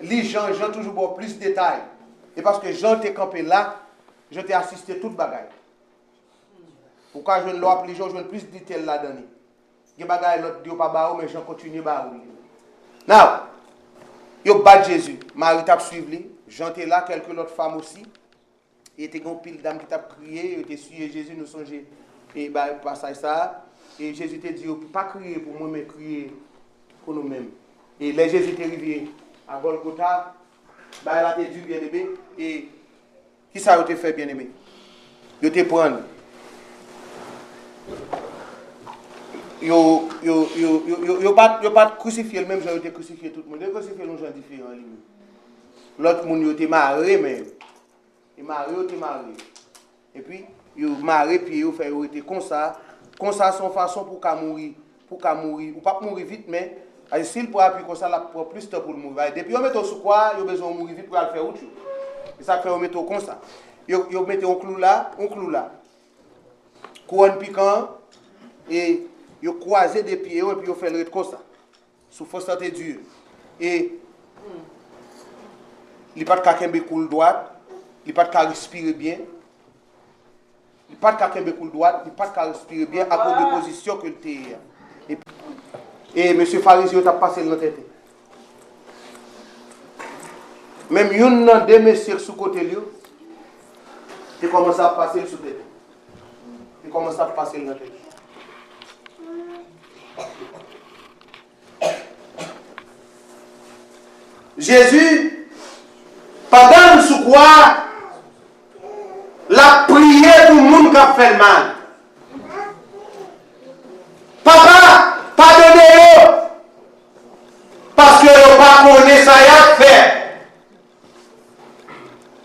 [SPEAKER 1] les Jean toujours pour plus de détails. Et parce que Jean t'est campé là, je t'ai assisté tout le bagage. Pourquoi je ne l'ai pas les gens, je ne plus de détails là-dedans. Il y a des bagages, l'autre dit pas barreau, mais Jean continue barreau. Now, il bat Jésus, Marie t'a suivi, Jean était là, quelques autres femmes aussi. Il était une pile d'âmes qui t'a crié, il était suivi Jésus, nous songeons, et passage ça. Et Jésus t'a dit, pas crier pour moi, mais crier pour nous-mêmes. Et là, Jésus est arrivé à Golgotha, il a été dû bien aimé, et qui ça a été fait bien aimé? Il te prendre. Il pas crucifié le même genre, il a crucifié tout le monde. Il a crucifié les gens différents. L'autre monde, il était marié même. Il marié. Et puis, il marié, puis il fait comme ça. Comme ça, son façon pour qu'à mourir. Ou pas mourir vite, mais s'il peut appuyer comme ça, il prend plus de temps pour mourir. Depuis, on met au sous quoi, il a besoin de mourir vite pour aller faire autre chose. Et ça fait, on met comme ça. Il met un clou là. Couronne piquant, et il croisé des pieds, et puis il fait le comme ça. Sous force santé dur. Et il n'y a pas de quelqu'un qui coule droite, il n'y a pas de quelqu'un qui respire bien. Il n'y a pas de quelqu'un qui coule droite, il n'y a pas de quelqu'un qui respire bien à cause de position que tu es. Et M. Pharisien t'a passé dans la tête. Même une des messieurs sous côté lui, il commence à passer sous tête. Il commence à passer dans la tête. Jésus, pendant sous quoi, la prière pour le monde qui a fait le mal. Papa, pardonnez-le. Parce que le pas connaît ça y a fait.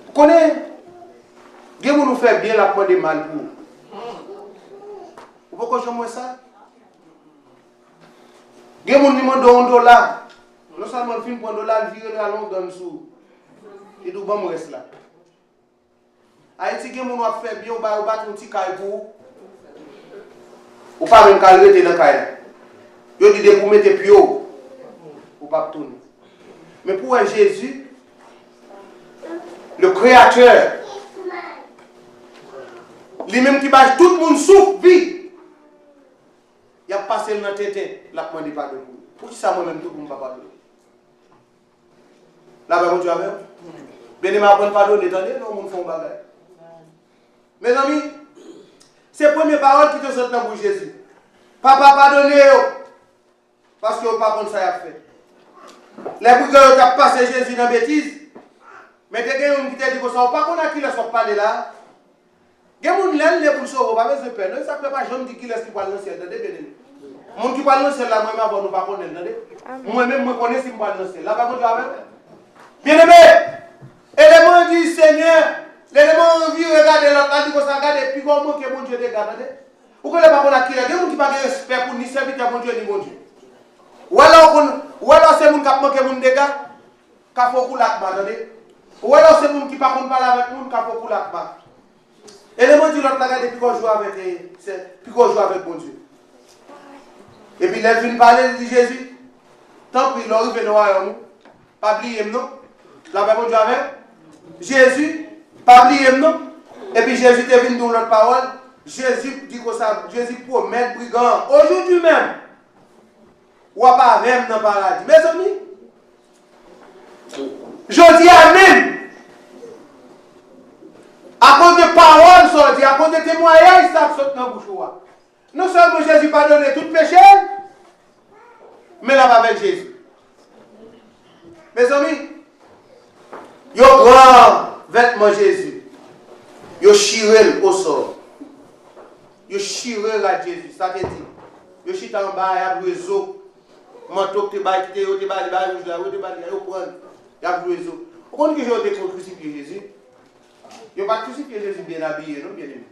[SPEAKER 1] Vous connaissez? Dieu nous fait bien la pointe de mal pour. Vous pouvez comprendre ça? Dieu nous demande $1. Non seulement le film pour $1, il vire à long dans sous. Et tout bon reste là. Haïti, Dieu nous a fait bien, on va battre un petit caille pour. Ou pas même quand il était dans le caille. Il dit de vous mettre plus haut. Ou pas tourner. Mais pour Jésus, le Créateur, Lui-même qui bâche tout le monde souffre, vie. Il a passé dans la tête, la demande pardon. Pour qui ça moi-même tout le monde ne pas pardonner? Là-bas, mon Dieu, avec bien aimé apprendre pardonner, attendez, non, on fait un bagage. Mes amis, c'est la première parole qui te sortent dans la bouche de Jésus. Papa, pardonnez, parce que vous ne pas contre ça, il a fait. Les brigands ont passé Jésus dans la bêtise. Mais il y a des gens qui te disent que ça ne pas qu'on a qui laisse parler là. Il y a des gens qui pour le sauver, pas besoin de peine. Ça ne fait pas jamais dire qui laisse qui parle dans le ciel. Les gens qui parlent dans le ciel là, moi-même, avant, nous ne pas connaître. Moi-même, je connais si je parle dans le ciel. Là, par contre, bien aimé, élément du Seigneur, l'élément envie, regardez l'autre, là, dit que ça regarde, puis comment que mon Dieu regarde. Vous connaissez pas qu'on a qui là, il y a des gens qui n'ont pas de respect pour ni serviteur mon Dieu ni mon Dieu. Ou alors c'est les gens qui ont manqué mon dégât, qui ont fait l'akba, attendez. Ou alors c'est les gens qui ne parlent pas avec nous, qui ont fait l'akba. Élément du l'autre, regardez, puis qu'on joue avec mon Dieu. Et puis, les filles parler de Jésus, tant pis, leur arrive dans nous, pas oublier non. La Bible dit avec Jésus, pas oublier non. Et puis Jésus est venu dans notre parole. Jésus dit que ça, Jésus promet brigand. Aujourd'hui même, ou pas même dans le paradis. Mes amis, je dis Amen. À cause de paroles sorties, à cause de témoignages, ça saute dans la bouche. Non seulement Jésus pardonne tout péché, mais là avec Jésus. Mes amis, yo prend vêtement Jésus, yo chirel au sol, yo chirel à Jésus, ça te dit. Yo chita en bas, y a réseau, manteau que te baille, yo te baille, rouge là, yo te baille, yo prend, y a réseau. Vous connaissez que j'ai été crucifié Jésus? Yo pas crucifié Jésus bien habillé, non bien aimé.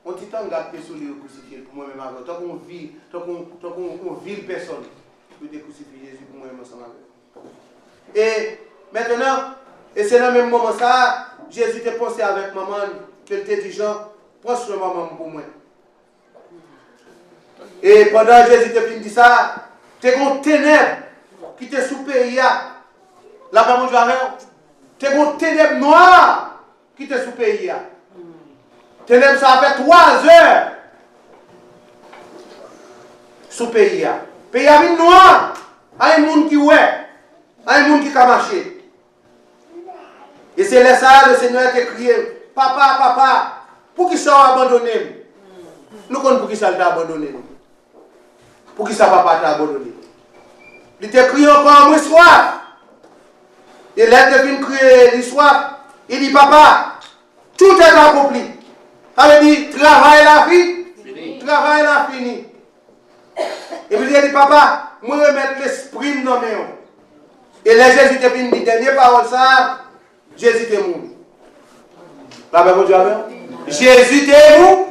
[SPEAKER 1] On dit tant garde sur lui crucifié pour moi-même avant, tant qu'on vit personne, yo te crucifié Jésus pour moi-même ensemble avec. Et maintenant, et c'est dans le même moment ça, Jésus t'a pensé avec maman, qu'elle t'a dit, Jean, prends sur maman pour moi. Et pendant que Jésus t'a fini dit ça, t'es une ténèbre qui t'est sous pays. La maman du avec, t'es une ténèbre noire qui t'est sous pays. Ténèbre, ça a fait 3 heures sous pays. Pays a mis noir, il y a un monde qui ouais. Il y a un monde qui a marché. Et c'est là ça, le Seigneur qui a crié, papa, papa, pour qui ça a abandonné? Nous connaissons pour qui ça t'a abandonné. Pour qui ça papa t'a abandonné. Il t'a crié encore, moi soif. Et là, il vient crier, il soif. Il dit, papa, tout est accompli. Il dit, travail la fini. Travail la fini. Et puis il dit, papa, moi je vais mettre l'esprit dans mes mains. Et là, Jésus te venu dire, dernière parole ça, Jésus te mort. La Bible dit amen. Jésus te mort.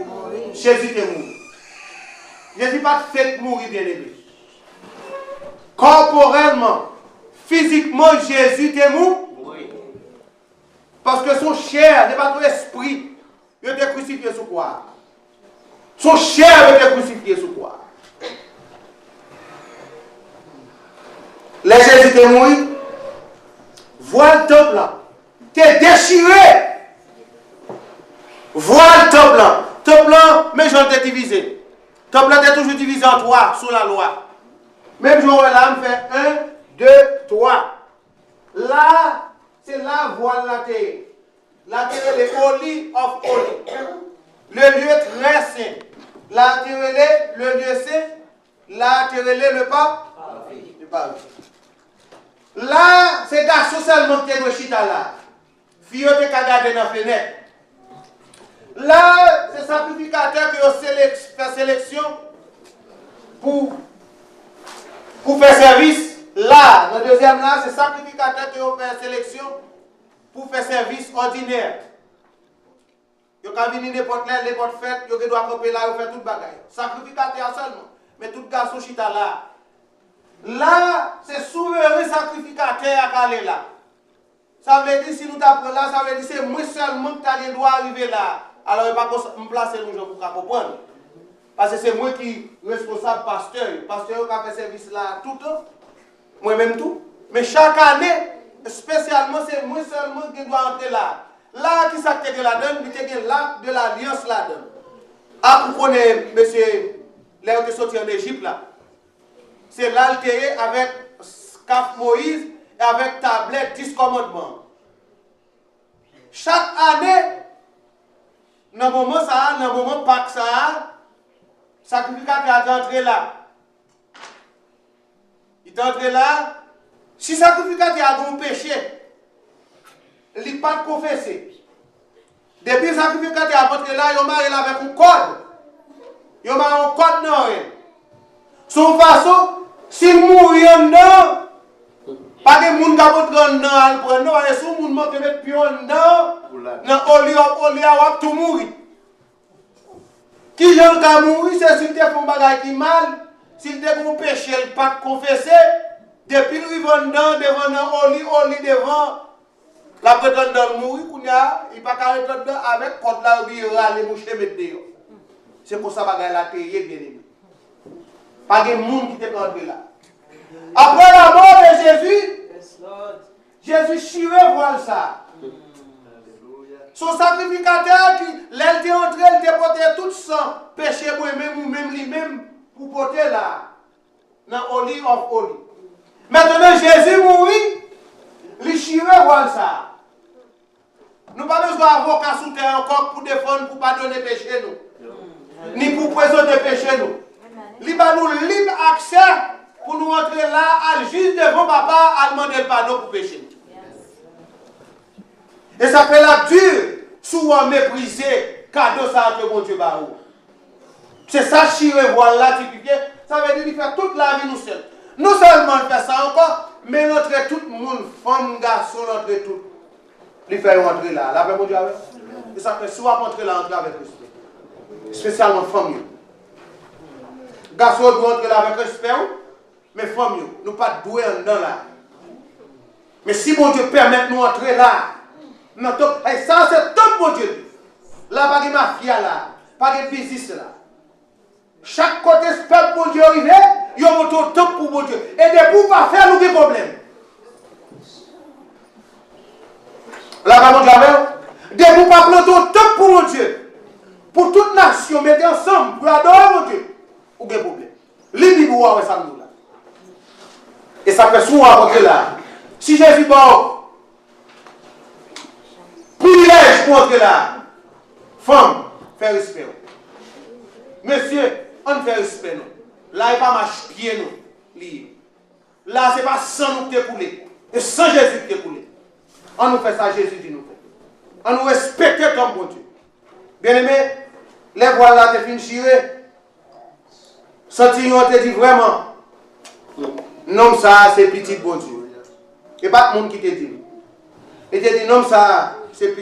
[SPEAKER 1] Jésus te mort. Jésus pas fait mourir bien aimé. Corporellement, physiquement, Jésus te mort. Parce que son chair n'est pas ton esprit. Il était crucifié sous quoi? Son chair était crucifié sous quoi? Les Jésus te mort. Vois le temple là. T'es déchiré. Vois le temple là. Temple là, mais j'en ai divisé. Temple là, t'es toujours divisé en 3 sous la loi. Même jour là, on fait 1, 2, 3. Là, c'est la voile la terre. La terre est Holy of Holy. Le lieu très saint. La terre est le lieu saint. La terre est le pas. Le pas. Là, c'est garçon seulement qui est chita là. Fille qui a gardé dans la fenêtre. Là, c'est sacrificateur qui a fait sélection pour faire service. Là, le deuxième là, c'est sacrificateur qui a fait sélection pour faire service ordinaire. Vous pouvez venir n'importe là, n'importe fête, vous doit camper là, vous faire toute bagaille. Sacrificateur seulement. Mais tout garçon chita là. Là, c'est souverain sacrificateur à aller là. Ça veut dire, si nous t'apprenons là, ça veut dire c'est moi seulement qui dois arriver là. Alors, il ne va pas me placer nous pour comprendre. Parce que c'est moi qui suis responsable pasteur. Pasteur qui a fait service là tout le temps. Moi-même tout. Mais chaque année, spécialement, c'est moi seulement qui dois entrer là. Là, qui s'acte de la donne, il y a l'acte de l'alliance la donne. Ah, vous connaissez, monsieur, là où tu es sorti en Égypte, là. C'est l'altéré avec Scaf Moïse et avec tablette 10 commandements. Chaque année, dans le moment ça, dans le moment Pâques ça, sacrificateur est entré là. Il est entré là. Si sacrificateur a un péché, il n'est pas confessé. Depuis le sacrificateur a entré là, il a marié avec un code. Il a marié un code dans rien. Son façon, s'il mourit en dedans, pas de monde qui va prendre en dedans, et si on manque de mettre pion en dedans, on lui a tout mourir. Qui j'en a mourir, c'est s'il te fait un bagage qui mal, s'il te fait un péché, il pas confessé, depuis qu'il va dedans, devant on lit devant, la prétendante dans mourir, il n'y a pas qu'à rentrer dedans avec contre la vie, il va aller moucher mettre dehors. C'est pour ça que bagage la payé, bien aimé. Pas de monde qui te rentre là. Après la mort de Jésus, Jésus chiré voile ça. Son sacrificateur qui, l'elle était entré, il était porté tout son péché moi-même ou même lui-même pour porter là, dans Holy of Holy. Maintenant Jésus mourit, il chiré voile ça. Nous n'avons pas besoin d'avocat sous terre encore pour défendre, pour ne pas donner péché nous. Ni pour présenter péché nous. Il va nous libre accès pour nous entrer là, à juste devant papa, à demander le pardon pour péché. Et ça fait la dure, souvent méprisé, cadeau ça que mon Dieu va où. C'est ça, chiré, voilà, typifié. Ça veut dire qu'il fait toute la vie nous seuls. Nous seulement fait ça encore, mais notre tout le monde, femme, garçon, notre tout. Il fait rentrer là. La paix, mon Dieu, avec. Et ça fait souvent entrer là, entrer avec respect. Spécialement femme. Garçon doit entrer là avec respect, mais femme, nous pas doués en dedans là. Mais si mon Dieu permet de nous entrer là, et ça c'est tout mon Dieu. Là, pas de mafia là, pas de business là. Chaque côté spectre mon Dieu arrivé, il y a un temps pour mon Dieu. Et de pouvoir faire nous des problèmes. Là, pas mon Dieu, de pouvoir planter un temps pour mon Dieu. Pour toute nation, mettez ensemble pour adorer mon Dieu. Ou des problèmes. Les Bibles, ouais, ça nous là. Et ça fait souvent rentrer là. Si Jésus bon, privilège pour entrer là. Femme, fais respect. Monsieur, on fait respect nous. Là, il n'y a pas marche pied nous. Là, ce n'est pas sans nous qui est coulé. Et sans Jésus qui est coulé. On nous fait ça, Jésus dit nous fait. On nous respecte comme bon Dieu. Bien aimé, les voiles là, tu finis chiré. Senti, on te dit vraiment. Non, ça, c'est petit bon Dieu. Et pas de monde qui te dit. Et te dit, non, ça, c'est petit.